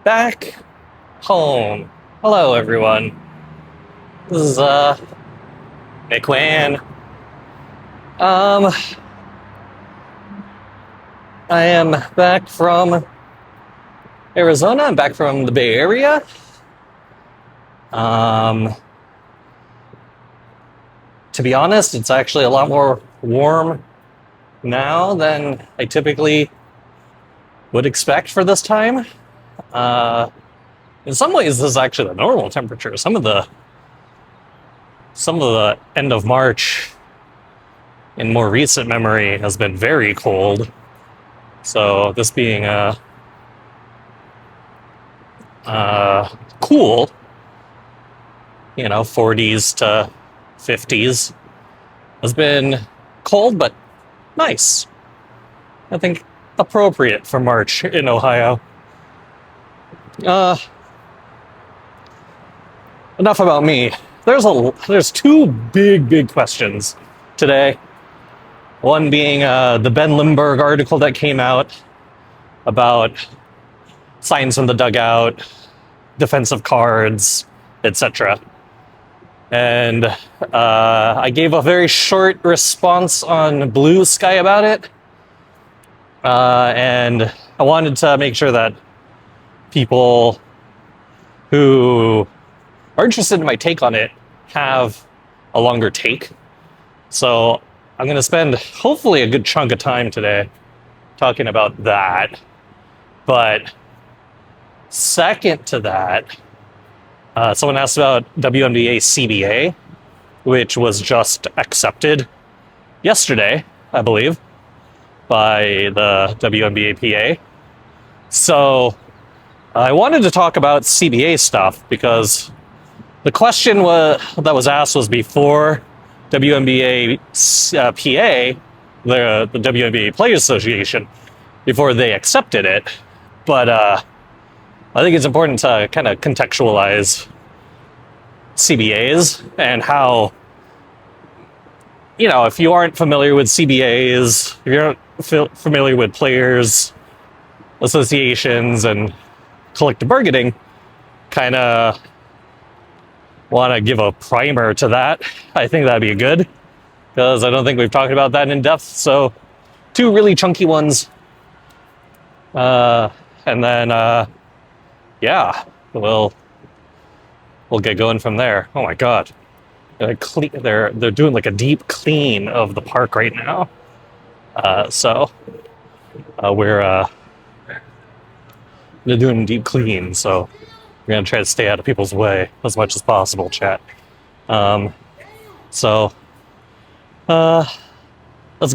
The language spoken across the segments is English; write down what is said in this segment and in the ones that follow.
back home. Hello, everyone. This is Nick Wan. Um, I am back from Arizona. I'm back from the Bay Area. Um, to be honest, it's actually a lot more warm now than I typically would expect for this time. In some ways, this is actually the normal temperature. Some of the end of March in more recent memory has been very cold. So this being cool, 40s to 50s, has been cold but nice. I think appropriate for March in Ohio. Enough about me. There's two big questions today. One being the Ben Lindbergh article that came out about signs from the dugout, defensive cards, etc. And I gave a very short response on Blue Sky about it. And I wanted to make sure that people who are interested in my take on it have a longer take. So I'm going to spend hopefully a good chunk of time today talking about that. But second to that, someone asked about WNBA CBA, which was just accepted yesterday, I believe, by the WNBA PA. So I wanted to talk about CBA stuff because the question that was asked was before WNBA PA, the WNBA Players Association, before they accepted it. But I think it's important to kind of contextualize CBAs and how, if you aren't familiar with CBAs, if you're not familiar with players associations and collective bargaining, kind of want to give a primer to that. I think that'd be good, because I don't think we've talked about that in depth. So two really chunky ones. And then, we'll get going from there. Oh my God. They're doing like a deep clean of the park right now. They're doing a deep clean, so we're going to try to stay out of people's way as much as possible, chat. Let's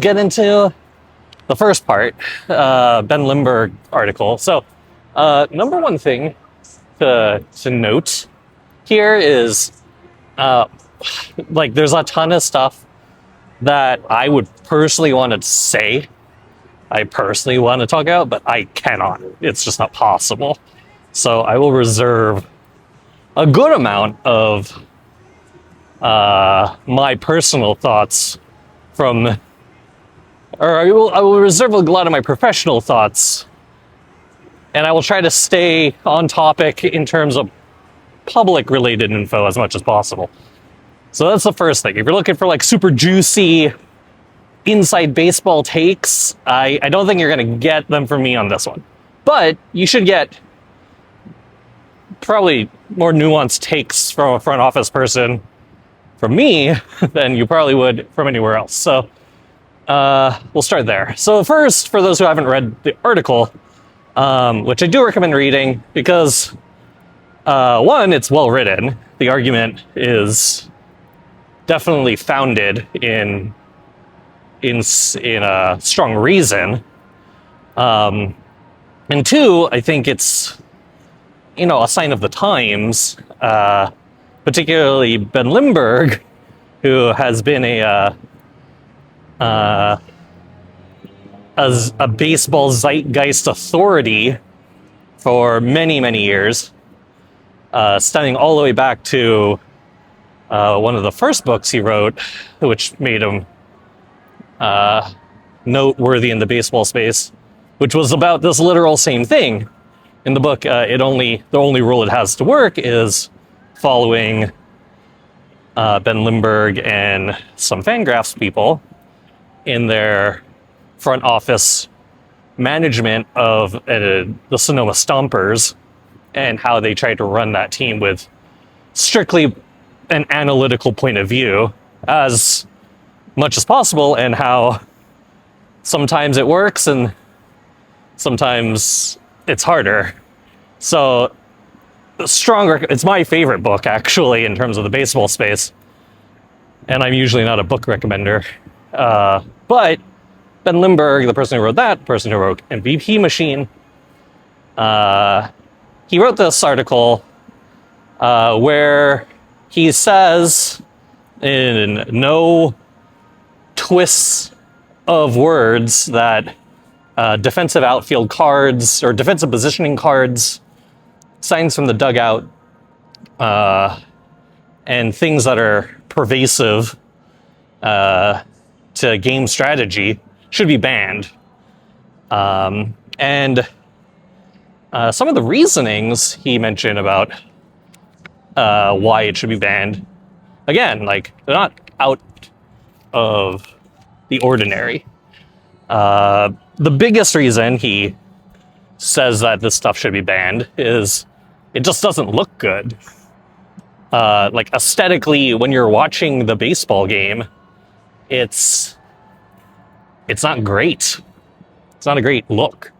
get into the first part, Ben Lindbergh article. So, number one thing to note here is, there's a ton of stuff that I would personally want to say. I personally want to talk about, but I cannot. It's just not possible. So I will reserve a good amount of my personal thoughts I will reserve a lot of my professional thoughts, and I will try to stay on topic in terms of public-related info as much as possible. So that's the first thing. If you're looking for super juicy inside baseball takes, I don't think you're going to get them from me on this one. But you should get probably more nuanced takes from a front office person from me than you probably would from anywhere else. So we'll start there. So first, for those who haven't read the article, which I do recommend reading because, one, it's well written. The argument is definitely founded in a strong reason. And two, I think it's, a sign of the times, particularly Ben Lindbergh, who has been as a baseball zeitgeist authority for many, many years, stemming all the way back to one of the first books he wrote, which made him noteworthy in the baseball space, which was about this literal same thing. in the book, the only rule it has to work is following Ben Lindbergh and some Fangraphs people in their front office management of the Sonoma Stompers, and how they tried to run that team with strictly an analytical point of view as much as possible, and how sometimes it works and sometimes it's harder. So it's my favorite book, actually, in terms of the baseball space, and I'm usually not a book recommender, but Ben Lindbergh, the person who wrote that, the person who wrote MVP Machine, he wrote this article where he says, in no twists of words, that defensive outfield cards or defensive positioning cards, signs from the dugout, and things that are pervasive to game strategy should be banned. And some of the reasonings he mentioned about why it should be banned, again, like, they're not out of the ordinary. The biggest reason he says that this stuff should be banned is it just doesn't look good. Like, aesthetically, when you're watching the baseball game, it's not great. It's not a great look.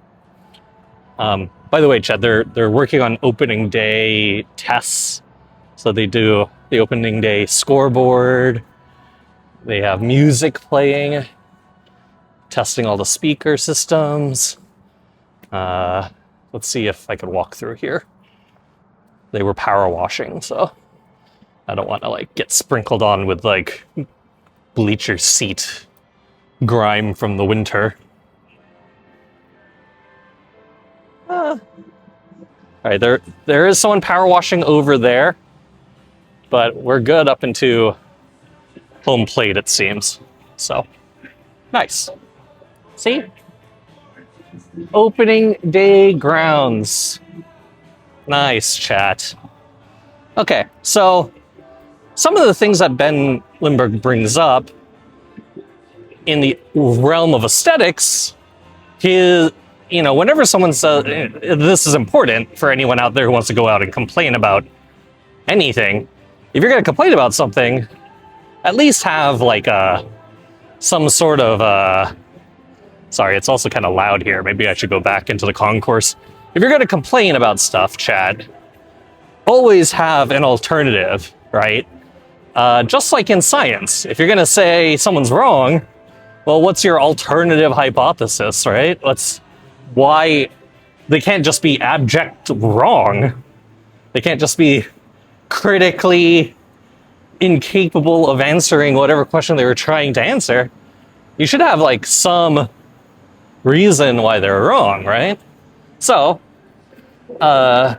By the way, Chad, they're working on opening day tests. So they do the opening day scoreboard. They have music playing, testing all the speaker systems. Let's see if I could walk through here. They were power washing, so I don't want to, like, get sprinkled on with, like, bleacher seat grime from the winter. All right, there is someone power washing over there, but we're good up into home plate, it seems. So, nice. See? Opening day grounds. Nice, chat. Okay, so some of the things that Ben Lindbergh brings up in the realm of aesthetics, whenever someone says, this is important for anyone out there who wants to go out and complain about anything, if you're going to complain about something, at least have, like, some sort of, sorry, it's also kind of loud here. Maybe I should go back into the concourse. If you're going to complain about stuff, Chad, always have an alternative, right? Just like in science, if you're going to say someone's wrong, well, what's your alternative hypothesis, right? Why they can't just be abject wrong. They can't just be critically incapable of answering whatever question they were trying to answer. You should have, like, some reason why they're wrong, right? So, Ben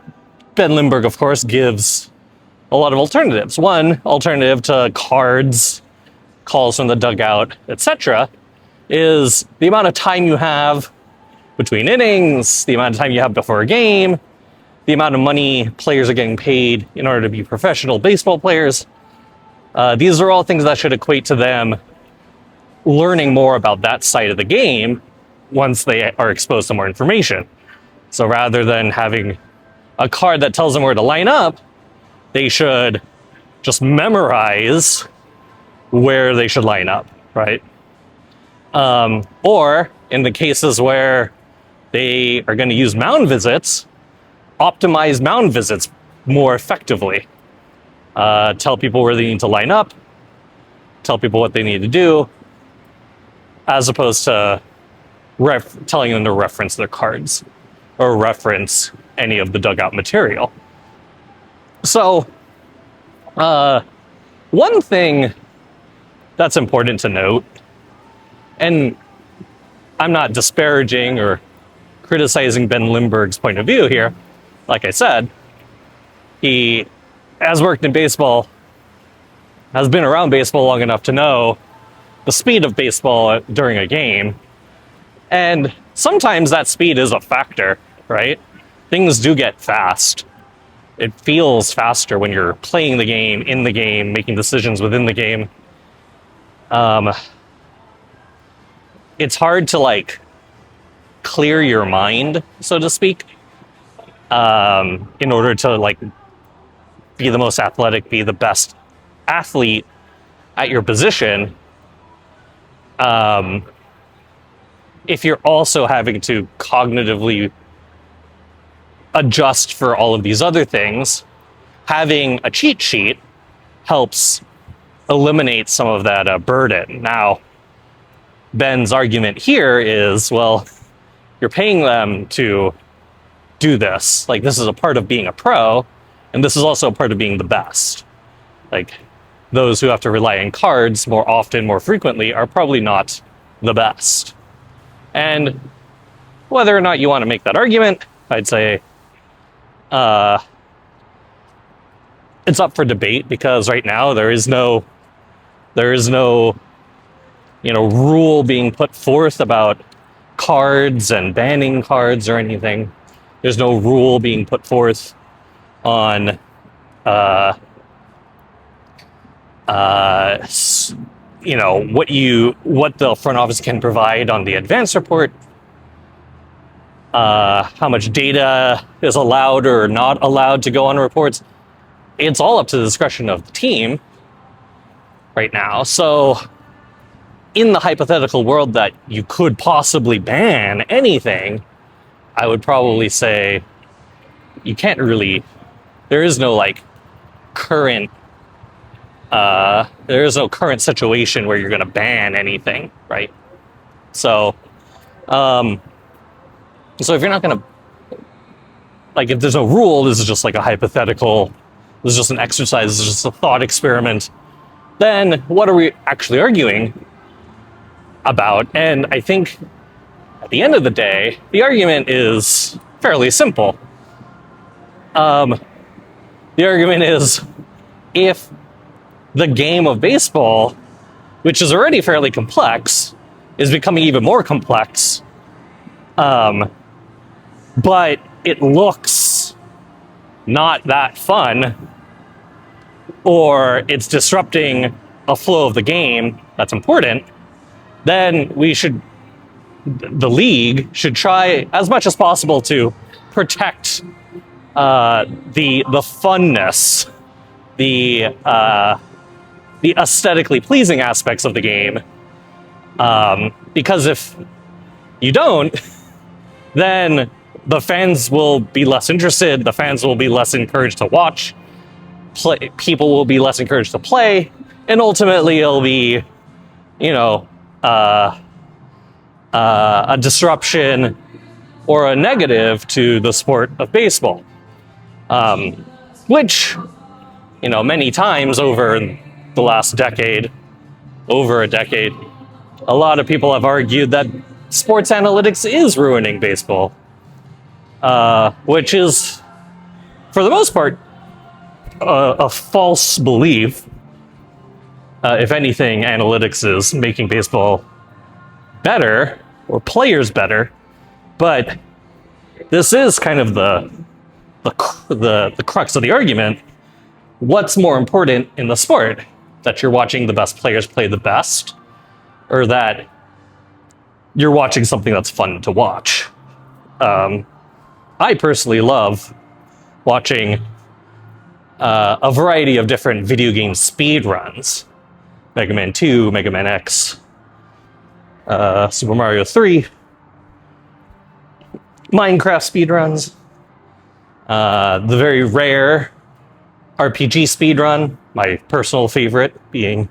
Lindbergh, of course, gives a lot of alternatives. One alternative to cards, calls from the dugout, etc., is the amount of time you have between innings, the amount of time you have before a game, the amount of money players are getting paid in order to be professional baseball players. These are all things that should equate to them learning more about that side of the game once they are exposed to more information. So rather than having a card that tells them where to line up, they should just memorize where they should line up, right? Or in the cases where they are going to use mound visits, optimize mound visits more effectively. Tell people where they need to line up, tell people what they need to do, as opposed to telling them to reference their cards or reference any of the dugout material. So, one thing that's important to note, and I'm not disparaging or criticizing Ben Lindbergh's point of view here. Like I said, he has worked in baseball, has been around baseball long enough to know the speed of baseball during a game. And sometimes that speed is a factor, right? things do get fast. It feels faster when you're playing the game, in the game, making decisions within the game. It's hard to like clear your mind, so to speak, in order to like be the most athletic, be the best athlete at your position. If you're also having to cognitively adjust for all of these other things, having a cheat sheet helps eliminate some of that burden. Now, Ben's argument here is, well, you're paying them to do this. Like, this is a part of being a pro, and this is also a part of being the best. Like, those who have to rely on cards more often, more frequently, are probably not the best. And whether or not you want to make that argument, I'd say it's up for debate, because right now there is no rule being put forth about cards and banning cards or anything. There's no rule being put forth on what the front office can provide on the advance report, how much data is allowed or not allowed to go on reports. It's all up to the discretion of the team right now. So in the hypothetical world that you could possibly ban anything, I would probably say you can't really, there is no current situation where you're going to ban anything, right? So if you're not going to, if there's no rule, this is just like a hypothetical, this is just an exercise, this is just a thought experiment, then what are we actually arguing about? And I think at the end of the day, the argument is fairly simple. The argument is, if the game of baseball, which is already fairly complex, is becoming even more complex, but it looks not that fun, or it's disrupting a flow of the game that's important, then the league should try as much as possible to protect the funness, the aesthetically pleasing aspects of the game, because if you don't, then the fans will be less interested, the fans will be less encouraged to watch, people will be less encouraged to play, and ultimately it'll be, a disruption or a negative to the sport of baseball, which, many times over the last decade, over a decade, a lot of people have argued that sports analytics is ruining baseball, which is, for the most part, a false belief. If anything, analytics is making baseball better, or players better, but this is kind of the crux of the argument. What's more important in the sport? That you're watching the best players play the best, or that you're watching something that's fun to watch? I personally love watching a variety of different video game speed runs. Mega Man 2, Mega Man X, Super Mario 3, Minecraft speedruns, the very rare RPG speedrun, my personal favorite being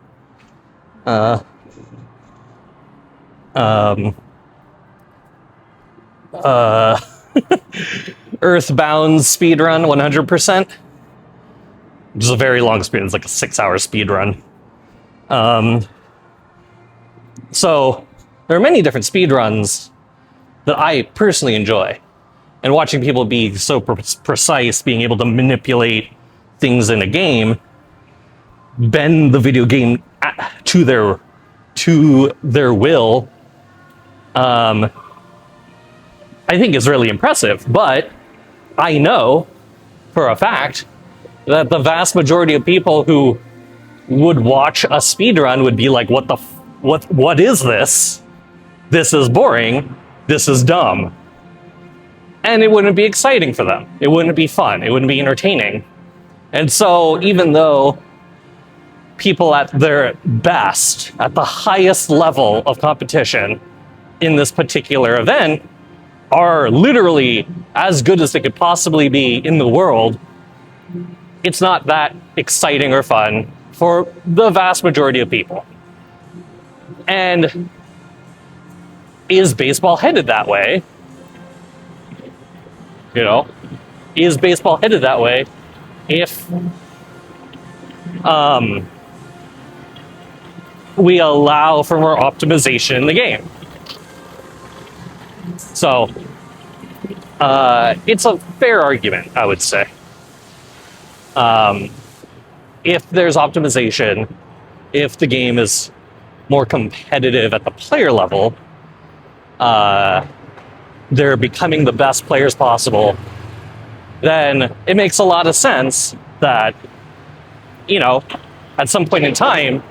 Earthbound speedrun 100%, which is a very long speed. It's like a 6-hour speedrun. So there are many different speedruns that I personally enjoy, and watching people be so precise, being able to manipulate things in a game, bend the video game to their will, I think is really impressive. But I know for a fact that the vast majority of people who would watch a speedrun would be like, what is this? This is boring. This is dumb. And it wouldn't be exciting for them. It wouldn't be fun. It wouldn't be entertaining. And so even though people at their best, at the highest level of competition in this particular event, are literally as good as they could possibly be in the world, it's not that exciting or fun for the vast majority of people. And is baseball headed that way? You know, is baseball headed that way if we allow for more optimization in the game? So it's a fair argument, I would say. If there's optimization, if the game is more competitive at the player level, they're becoming the best players possible, then it makes a lot of sense that, you know, at some point in time,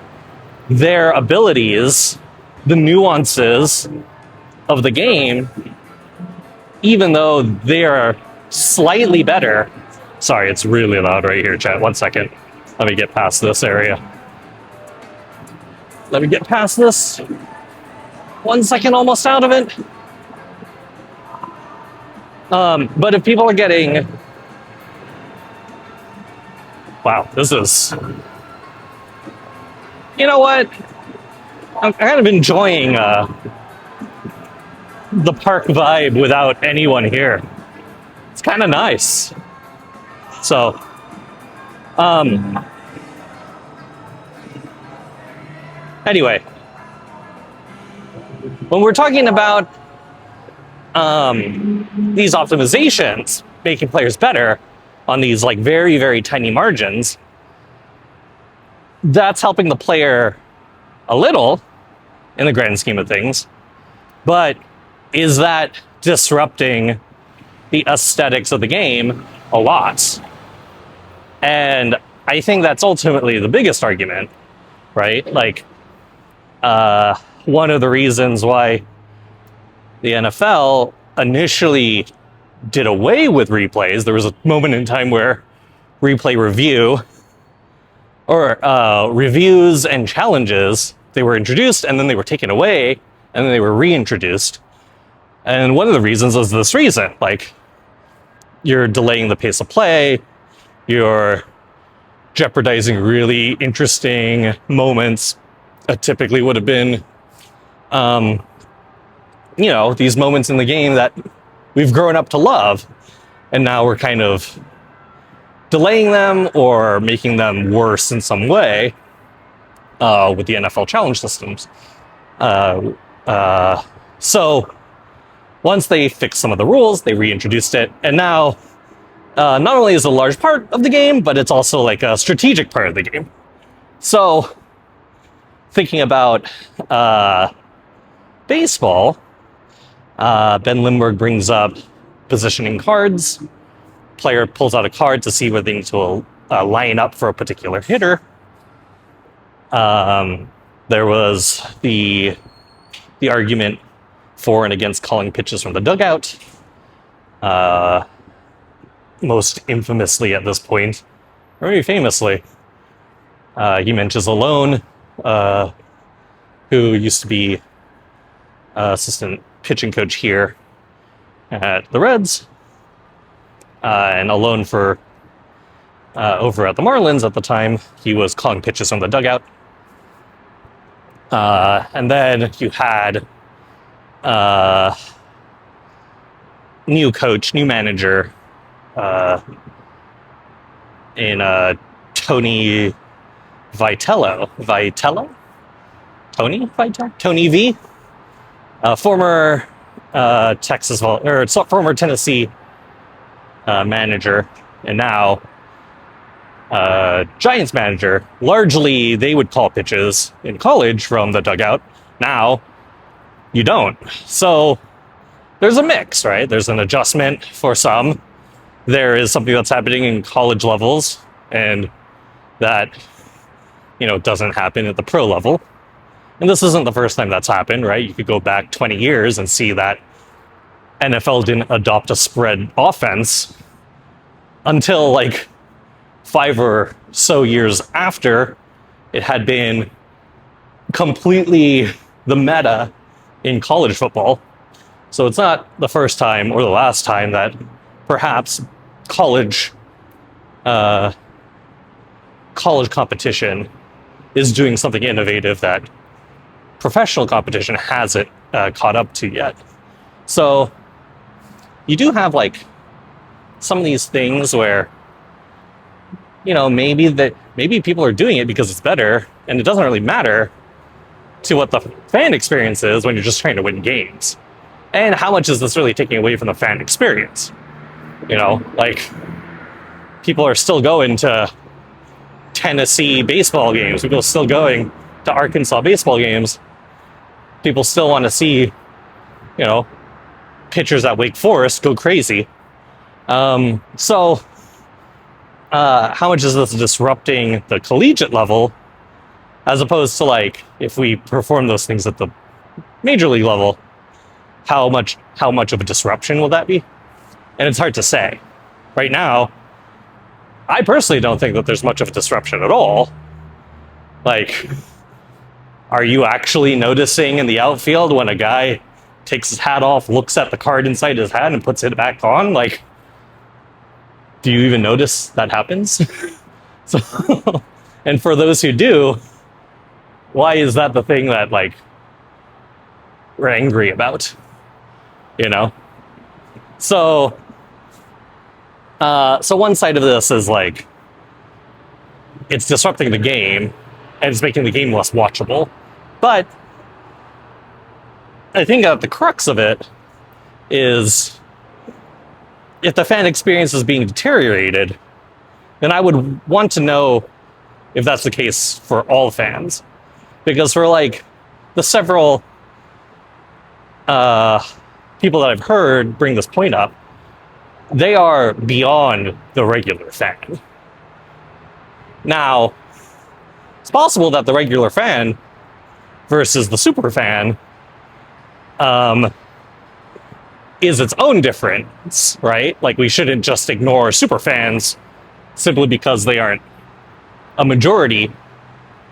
their abilities, the nuances of the game, even though they're slightly better. Sorry, it's really loud right here, chat. 1 second. Let me get past this area. Let me get past this. 1 second, almost out of it. But if people are getting... Wow, this is... You know what? I'm kind of enjoying the park vibe without anyone here. It's kind of nice. So, anyway, when we're talking about these optimizations, making players better on these like very, very tiny margins, that's helping the player a little in the grand scheme of things. But is that disrupting the aesthetics of the game a lot? And I think that's ultimately the biggest argument, right? Like, one of the reasons why the NFL initially did away with replays, there was a moment in time where replay review, or reviews and challenges, they were introduced and then they were taken away and then they were reintroduced. And one of the reasons was this reason, like, you're delaying the pace of play, you're jeopardizing really interesting moments that typically would have been, you know, these moments in the game that we've grown up to love, and now we're kind of delaying them or making them worse in some way with the NFL challenge systems. So once they fixed some of the rules, they reintroduced it, and now not only is it a large part of the game, but it's also like a strategic part of the game. So thinking about baseball, Ben Lindbergh brings up positioning cards. Player pulls out a card to see whether they need to line up for a particular hitter. There was the argument for and against calling pitches from the dugout. Most infamously at this point, or maybe famously, he mentions Alone, who used to be assistant pitching coach here at the Reds, and Alone for over at the Marlins at the time. He was calling pitches from the dugout. And then you had new coach, new manager in Tony Vitello? Tony V? Former former Tennessee manager, and now Giants manager. Largely, they would call pitches in college from the dugout. Now, you don't. So there's a mix, right? There's an adjustment for some. there is something that's happening in college levels and that, doesn't happen at the pro level. And this isn't the first time that's happened, right? You could go back 20 years and see that NFL didn't adopt a spread offense until like 5 or so years after it had been completely the meta in college football. So it's not the first time or the last time that perhaps college competition is doing something innovative that professional competition hasn't caught up to yet. So you do have like some of these things where, maybe people are doing it because it's better, and it doesn't really matter to what the fan experience is when you're just trying to win games. And how much is this really taking away from the fan experience? Like, people are still going to Tennessee baseball games. People are still going to Arkansas baseball games. People still want to see, pitchers at Wake Forest go crazy. So how much is this disrupting the collegiate level, as opposed to like if we perform those things at the major league level? How much of a disruption will that be? And it's hard to say. Right now, I personally don't think that there's much of a disruption at all. Like, are you actually noticing in the outfield when a guy takes his hat off, looks at the card inside his hat, and puts it back on? Like, do you even notice that happens? So, and for those who do, why is that the thing that, like, we're angry about? So one side of this is like, it's disrupting the game and it's making the game less watchable. But I think that the crux of it is, if the fan experience is being deteriorated, then I would want to know if that's the case for all fans. Because for like the several people that I've heard bring this point up, they are beyond the regular fan. Now, it's possible that the regular fan versus the super fan is its own difference, right? Like, we shouldn't just ignore super fans simply because they aren't a majority,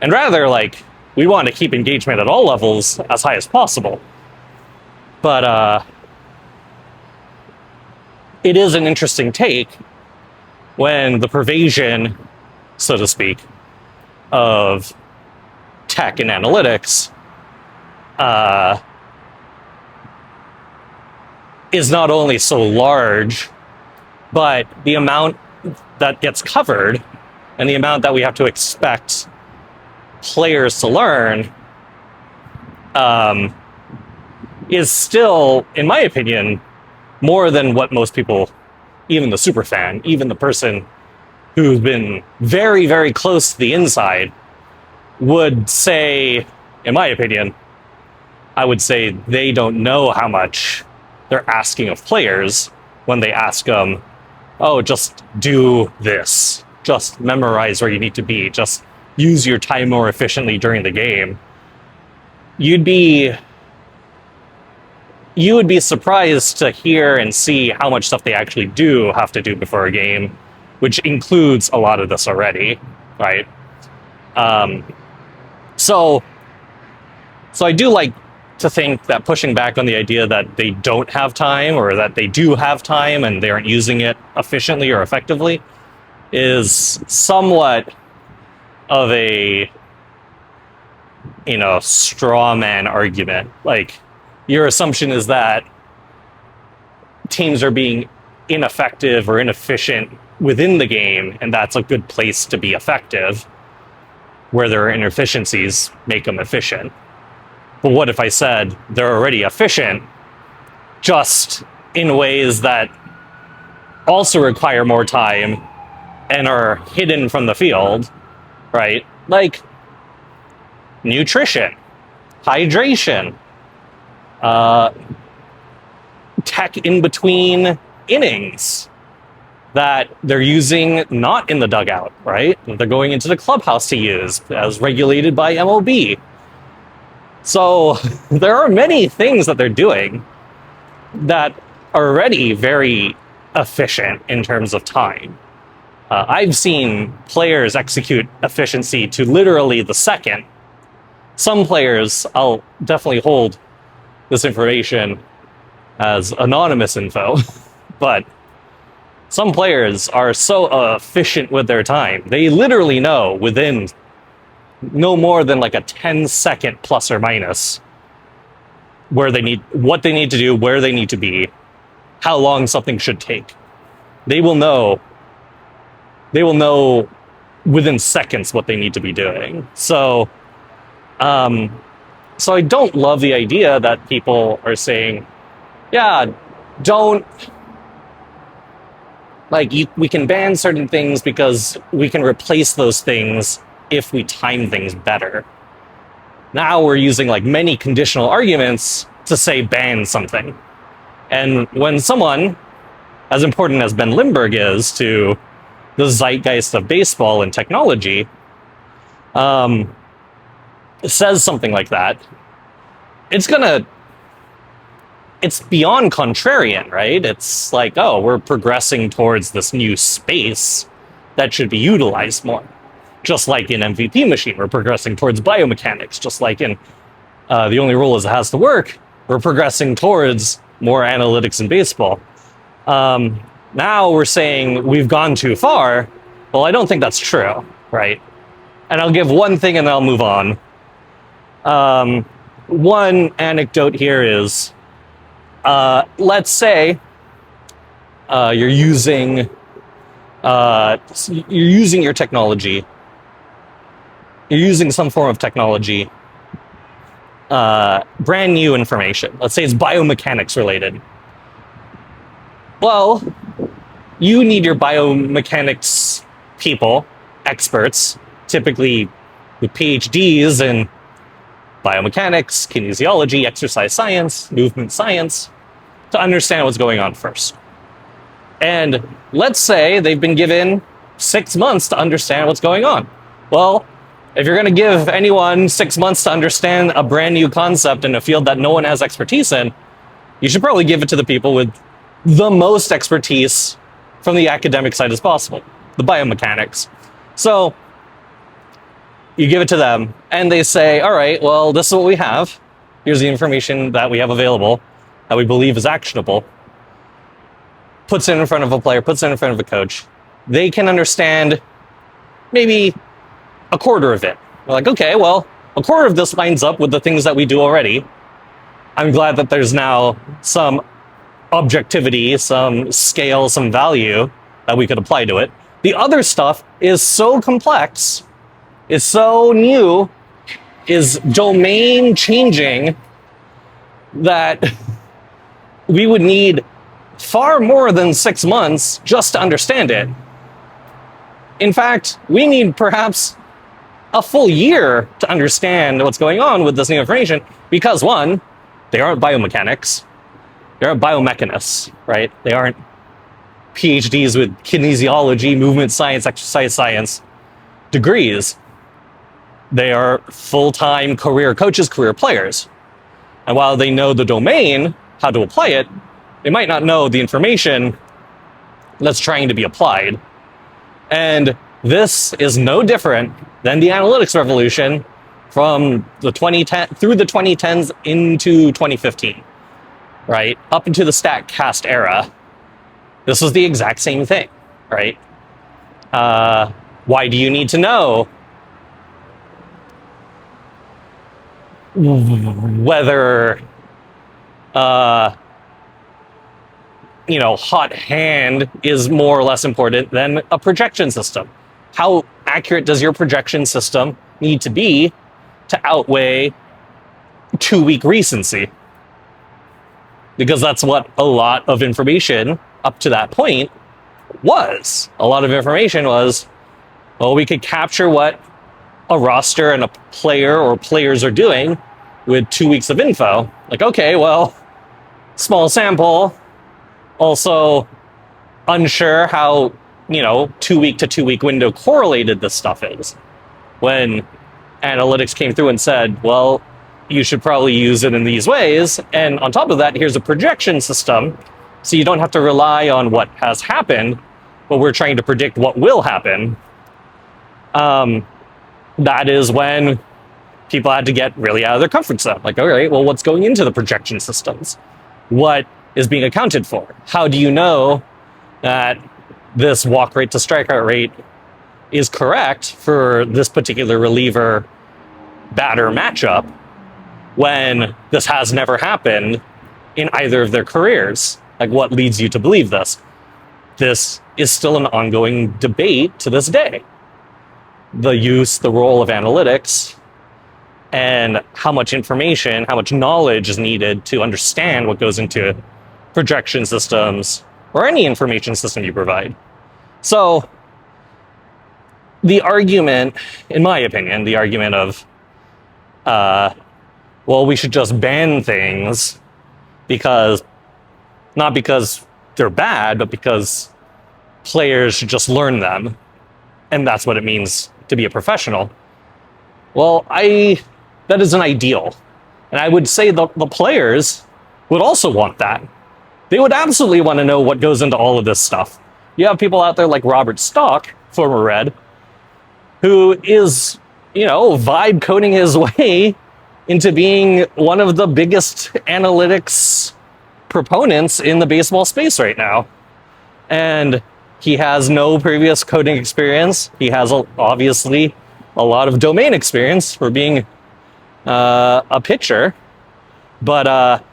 and rather, like, we want to keep engagement at all levels as high as possible. But it is an interesting take when the pervasion, so to speak, of tech and analytics is not only so large, but the amount that gets covered and the amount that we have to expect players to learn is still, in my opinion, more than what most people, even the super fan, even the person who's been very, very close to the inside, would say, in my opinion, I would say they don't know how much they're asking of players when they ask them, oh, just do this. Just memorize where you need to be. Just use your time more efficiently during the game. You would be surprised to hear and see how much stuff they actually do have to do before a game, which includes a lot of this already, right? So I do like to think that pushing back on the idea that they don't have time, or that they do have time and they aren't using it efficiently or effectively, is somewhat of a, straw man argument. Like, your assumption is that teams are being ineffective or inefficient within the game, and that's a good place to be effective. Where there are inefficiencies, make them efficient. But what if I said they're already efficient, just in ways that also require more time and are hidden from the field, right? Like nutrition, hydration, tech in between innings, that they're using not in the dugout, right? They're going into the clubhouse to use as regulated by MLB. So there are many things that they're doing that are already very efficient in terms of time. I've seen players execute efficiency to literally the second. Some players, I'll definitely hold this information as anonymous info, but some players are so efficient with their time. They literally know within no more than like a 10-second plus or minus what they need to do, where they need to be, how long something should take. They will know within seconds what they need to be doing. So I don't love the idea that people are saying, yeah, don't, like, we can ban certain things because we can replace those things if we time things better. Now we're using like many conditional arguments to say ban something. And when someone as important as Ben Lindbergh is to the zeitgeist of baseball and technology says something like that, it's beyond contrarian, right? It's like, oh, we're progressing towards this new space that should be utilized more. Just like in MVP Machine, we're progressing towards biomechanics. Just like in The Only Rule Is It Has to Work, we're progressing towards more analytics in baseball. Now we're saying we've gone too far. Well, I don't think that's true, right? And I'll give one thing and then I'll move on. One anecdote here is, let's say you're using your technology. You're using some form of technology, brand new information. Let's say it's biomechanics related. Well, you need your biomechanics people, experts, typically with PhDs in biomechanics, kinesiology, exercise science, movement science, to understand what's going on first. And let's say they've been given 6 months to understand what's going on. Well, if you're going to give anyone 6 months to understand a brand new concept in a field that no one has expertise in, you should probably give it to the people with the most expertise from the academic side as possible, the biomechanics. So you give it to them and they say, all right, well, this is what we have. Here's the information that we have available that we believe is actionable. Puts it in front of a player, puts it in front of a coach. They can understand maybe a quarter of it. We're like, okay, well, a quarter of this lines up with the things that we do already. I'm glad that there's now some objectivity, some scale, some value that we could apply to it. The other stuff is so complex, is so new, is domain changing that we would need far more than 6 months just to understand it. In fact, we need perhaps a full year to understand what's going on with this new information because, one, they aren't biomechanics. They aren't biomechanists, right? They aren't PhDs with kinesiology, movement science, exercise science degrees. They are full-time career coaches, career players. And while they know the domain, how to apply it, they might not know the information that's trying to be applied. And this is no different than the analytics revolution from the 2010 through the 2010s into 2015, right? Up into the StatCast era. This was the exact same thing, right? Why do you need to know whether hot hand is more or less important than a projection system? How accurate does your projection system need to be to outweigh 2-week recency? Because that's what a lot of information up to that point was. A lot of information was, well, we could capture what a roster and a player or players are doing with 2 weeks of info. Like, okay, well, small sample. Also, unsure how, 2 week to 2 week window correlated this stuff is. When analytics came through and said, well, you should probably use it in these ways. And on top of that, here's a projection system. So you don't have to rely on what has happened, but we're trying to predict what will happen. That is when people had to get really out of their comfort zone. Like, all right, well, what's going into the projection systems? What is being accounted for? How do you know that this walk rate to strikeout rate is correct for this particular reliever batter matchup when this has never happened in either of their careers? Like, what leads you to believe this? This is still an ongoing debate to this day. The role of analytics, and how much information, how much knowledge is needed to understand what goes into projection systems or any information system you provide. So the argument, in my opinion, the argument of, well, we should just ban things not because they're bad, but because players should just learn them, and that's what it means to be a professional. Well, that is an ideal. And I would say the players would also want that. They would absolutely want to know what goes into all of this stuff. You have people out there like Robert Stock, former Red, who is, vibe coding his way into being one of the biggest analytics proponents in the baseball space right now. And he has no previous coding experience. He has obviously a lot of domain experience for being a pitcher, but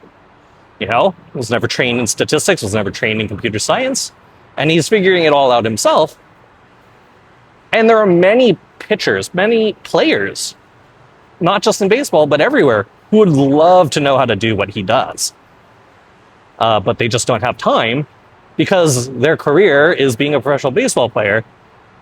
was never trained in statistics, was never trained in computer science, and he's figuring it all out himself. And there are many pitchers, many players, not just in baseball, but everywhere, who would love to know how to do what he does. But they just don't have time because their career is being a professional baseball player.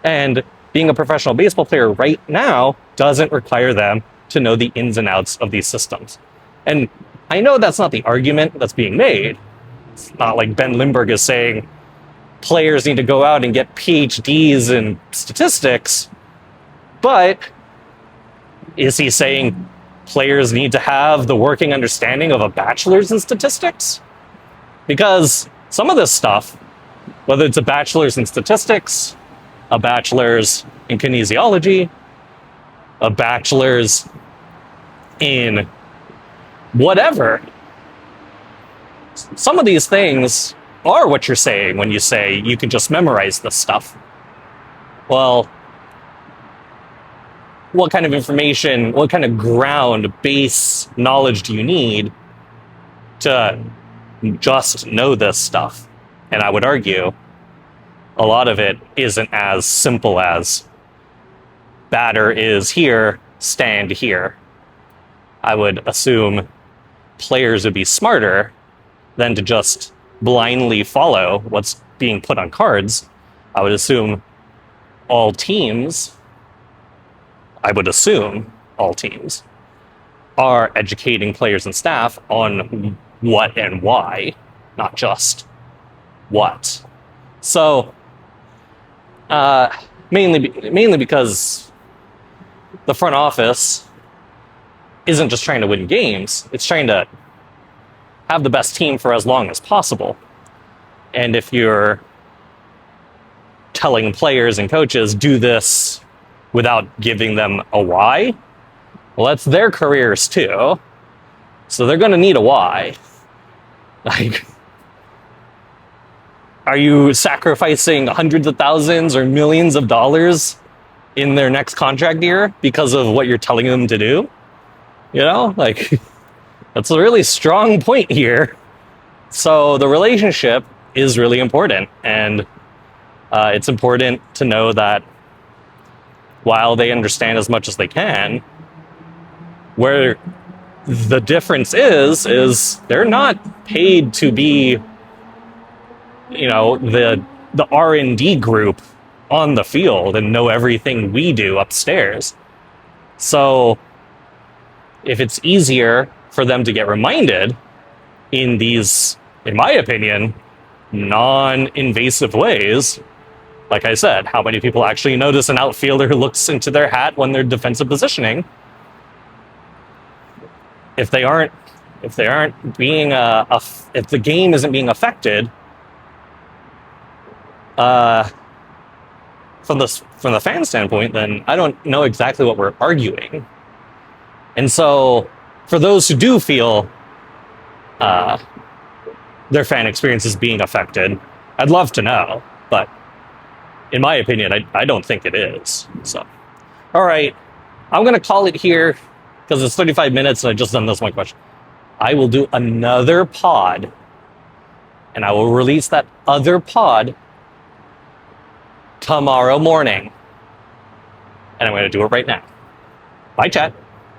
And being a professional baseball player right now doesn't require them to know the ins and outs of these systems. And I know that's not the argument that's being made. It's not like Ben Lindbergh is saying players need to go out and get PhDs in statistics, but is he saying players need to have the working understanding of a bachelor's in statistics? Because some of this stuff, whether it's a bachelor's in statistics, a bachelor's in kinesiology, a bachelor's in whatever, some of these things are what you're saying when you say you can just memorize this stuff. Well, what kind of information, what kind of ground base knowledge do you need to just know this stuff? And I would argue a lot of it isn't as simple as batter is here, stand here. I would assume players would be smarter than to just blindly follow what's being put on cards. I would assume all teams are educating players and staff on what and why, not just what. So, mainly because the front office isn't just trying to win games, it's trying to have the best team for as long as possible. And if you're telling players and coaches do this without giving them a why, well, that's their careers too. So they're going to need a why. Like, are you sacrificing hundreds of thousands or millions of dollars in their next contract year because of what you're telling them to do? That's a really strong point here. So the relationship is really important. And it's important to know that while they understand as much as they can, where the difference is they're not paid to be, the R&D group on the field and know everything we do upstairs. So if it's easier for them to get reminded in these, in my opinion, non-invasive ways. Like I said, how many people actually notice an outfielder who looks into their hat when they're defensive positioning? If they aren't being if the game isn't being affected, from the fan standpoint, then I don't know exactly what we're arguing. And so, for those who do feel their fan experience is being affected, I'd love to know, but in my opinion, I don't think it is. So, all right, I'm gonna call it here because it's 35 minutes and I just done this one question. I will do another pod, and I will release that other pod tomorrow morning. And I'm going to do it right now. Bye, chat.